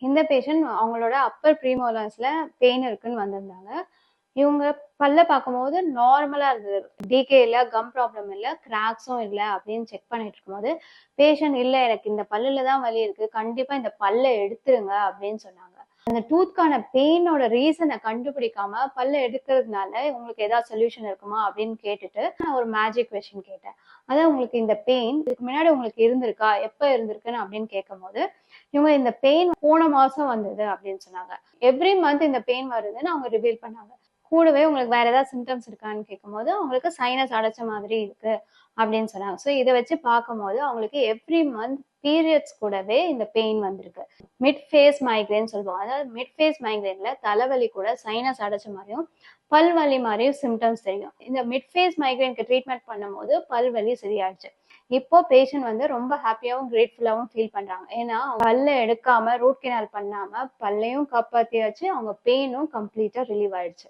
இந்த பேஷண்ட் அவங்களோட அப்பர் ப்ரீமோலார்ஸ்ல பெயின் இருக்குன்னு வந்திருந்தாங்க. இவங்க பல்ல பார்க்கும்போது நார்மலா இருந்தது. டிகே இல்ல, கம் ப்ராப்ளம் இல்ல, கிராக்ஸும் இல்ல அப்படின்னு செக் பண்ணிட்டு இருக்கும்போது பேஷண்ட் இல்ல எனக்கு இந்த பல்லுல தான் வலி இருக்கு, கண்டிப்பா இந்த பல்ல எடுத்துருங்க அப்படின்னு சொன்னாங்க. அந்த டூத்க்கான பெயினோட ரீசனை கண்டுபிடிக்காம பல்ல எடுக்கிறதுனால உங்களுக்கு ஏதாவது சொல்யூஷன் இருக்குமா அப்படின்னு கேட்டுட்டு நான் ஒரு மேஜிக் கொஸ்டின் கேட்டேன். அதான் உங்களுக்கு இந்த பெயின் இதுக்கு முன்னாடி உங்களுக்கு இருந்திருக்கா, எப்ப இருந்திருக்குன்னு அப்படின்னு கேட்கும் போது இவங்க இந்த பெயின் போன மாசம் வந்தது அப்படின்னு சொன்னாங்க. எவ்ரி மந்த் இந்த பெயின் வருதுன்னு அவங்க ரிவீல் பண்ணாங்க. கூடவே உங்களுக்கு வேற ஏதாவது சிம்டம்ஸ் இருக்கான்னு கேட்கும்போது அவங்களுக்கு சைனஸ் அடைச்ச மாதிரி இருக்கு அப்படின்னு சொன்னாங்க. ஸோ இதை வச்சு பார்க்கும்போது அவங்களுக்கு எவ்ரி மந்த் பீரியட்ஸ் கூடவே இந்த பெயின் வந்திருக்கு. மிட் ஃபேஸ் மைக்ரேன் சொல்லுவாங்க. அதாவது மிட் ஃபேஸ் மைக்ரேன்ல தலைவலி கூட சைனஸ் அடைச்ச மாதிரியும் பல்வலி மாதிரியும் சிம்டம்ஸ் தெரியும். இந்த மிட் ஃபேஸ் மைக்ரேனுக்கு ட்ரீட்மெண்ட் பண்ணும்போது பல்வலி சரியாயிடுச்சு. இப்போ பேஷண்ட் வந்து ரொம்ப ஹாப்பியாவும் கிரேட்ஃபுல்லாவும் ஃபீல் பண்றாங்க. ஏன்னா பல்ல எடுக்காம ரூட் கெனால் பண்ணாம பல்லையும் காப்பாத்தியாச்சு, அவங்க பெயினும் கம்ப்ளீட்டா ரிலீவ் ஆயிடுச்சு.